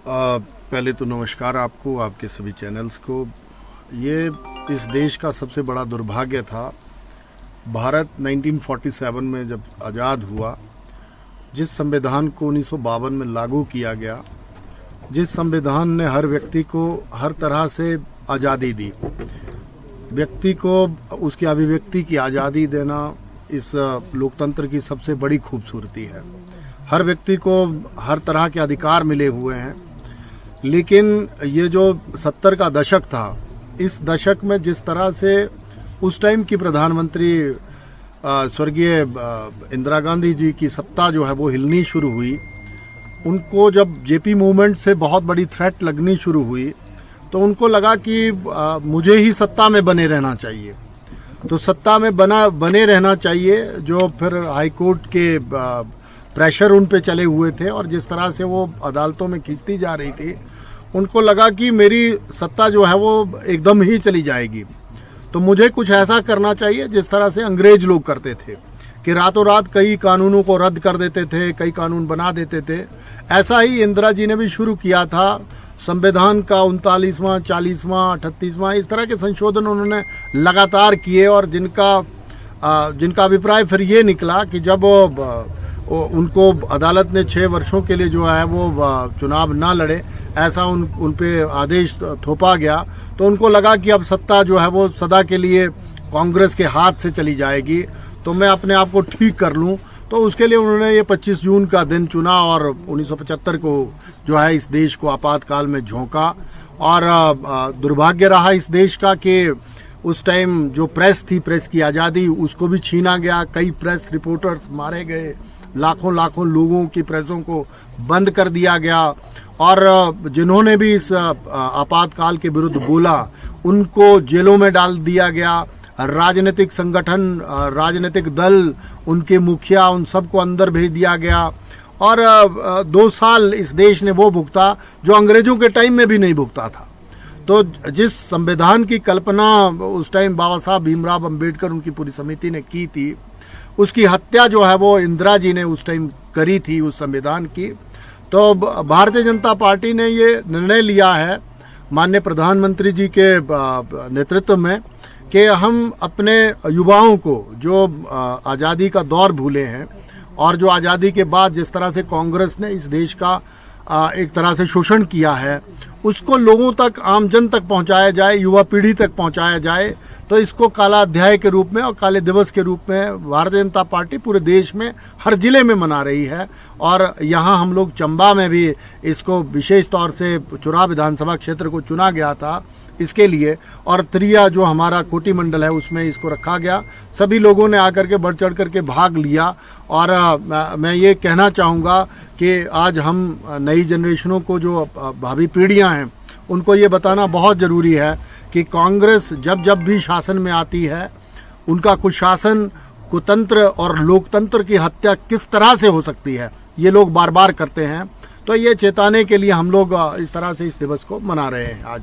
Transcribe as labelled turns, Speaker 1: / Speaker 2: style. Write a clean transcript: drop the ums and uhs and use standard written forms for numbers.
Speaker 1: पहले तो नमस्कार आपको, आपके सभी चैनल्स को। ये इस देश का सबसे बड़ा दुर्भाग्य था। भारत 1947 में जब आज़ाद हुआ, जिस संविधान को 1952 में लागू किया गया, जिस संविधान ने हर व्यक्ति को हर तरह से आज़ादी दी, व्यक्ति को उसकी अभिव्यक्ति की आज़ादी देना इस लोकतंत्र की सबसे बड़ी खूबसूरती है। हर व्यक्ति को हर तरह के अधिकार मिले हुए हैं। लेकिन ये जो 70 का दशक था, इस दशक में जिस तरह से उस टाइम की प्रधानमंत्री स्वर्गीय इंदिरा गांधी जी की सत्ता जो है वो हिलनी शुरू हुई, उनको जब जेपी मूवमेंट से बहुत बड़ी थ्रेट लगनी शुरू हुई तो उनको लगा कि मुझे ही सत्ता में बने रहना चाहिए। तो सत्ता में बने रहना चाहिए, जो फिर हाई कोर्ट के प्रेशर उन पे चले हुए थे और जिस तरह से वो अदालतों में खींचती जा रही थी, उनको लगा कि मेरी सत्ता जो है वो एकदम ही चली जाएगी। तो मुझे कुछ ऐसा करना चाहिए जिस तरह से अंग्रेज लोग करते थे कि रातों रात कई कानूनों को रद्द कर देते थे, कई कानून बना देते थे। ऐसा ही इंदिरा जी ने भी शुरू किया था। संविधान का 39वां, 40वां, 38वां इस तरह के संशोधन उन्होंने लगातार किए और जिनका अभिप्राय फिर ये निकला कि जब उनको अदालत ने 6 वर्षों के लिए जो है वो चुनाव ना लड़े, ऐसा उन पे आदेश थोपा गया, तो उनको लगा कि अब सत्ता जो है वो सदा के लिए कांग्रेस के हाथ से चली जाएगी, तो मैं अपने आप को ठीक कर लूं। तो उसके लिए उन्होंने ये 25 जून का दिन चुना और 1975 को जो है इस देश को आपातकाल में झोंका। और दुर्भाग्य रहा इस देश का कि उस टाइम जो प्रेस थी, प्रेस की आज़ादी, उसको भी छीना गया। कई प्रेस रिपोर्टर्स मारे गए, लाखों लोगों की प्रेसों को बंद कर दिया गया और जिन्होंने भी इस आपातकाल के विरुद्ध बोला उनको जेलों में डाल दिया गया। राजनीतिक संगठन, राजनीतिक दल, उनके मुखिया, उन सबको अंदर भेज दिया गया और 2 साल इस देश ने वो भुगता जो अंग्रेजों के टाइम में भी नहीं भुगता था। तो जिस संविधान की कल्पना उस टाइम बाबा साहब भीमराव अंबेडकर, उनकी पूरी समिति ने की थी, उसकी हत्या जो है वो इंदिरा जी ने उस टाइम करी थी उस संविधान की। तो भारतीय जनता पार्टी ने ये निर्णय लिया है माननीय प्रधानमंत्री जी के नेतृत्व में कि हम अपने युवाओं को जो आज़ादी का दौर भूले हैं और जो आज़ादी के बाद जिस तरह से कांग्रेस ने इस देश का एक तरह से शोषण किया है, उसको लोगों तक, आमजन तक पहुंचाया जाए, युवा पीढ़ी तक पहुंचाया जाए। तो इसको काला अध्याय के रूप में और काले दिवस के रूप में भारतीय जनता पार्टी पूरे देश में हर जिले में मना रही है। और यहाँ हम लोग चंबा में भी इसको विशेष तौर से चुराह विधानसभा क्षेत्र को चुना गया था इसके लिए, और त्रिया जो हमारा कोटी मंडल है उसमें इसको रखा गया। सभी लोगों ने आकर के बढ़ चढ़ करके भाग लिया। और मैं ये कहना चाहूँगा कि आज हम नई जनरेशनों को, जो भावी पीढ़ियाँ हैं, उनको ये बताना बहुत ज़रूरी है कि कांग्रेस जब भी शासन में आती है, उनका कुशासन, कुतंत्र और लोकतंत्र की हत्या किस तरह से हो सकती है, ये लोग बार बार करते हैं। तो ये चेताने के लिए हम लोग इस तरह से इस दिवस को मना रहे हैं आज।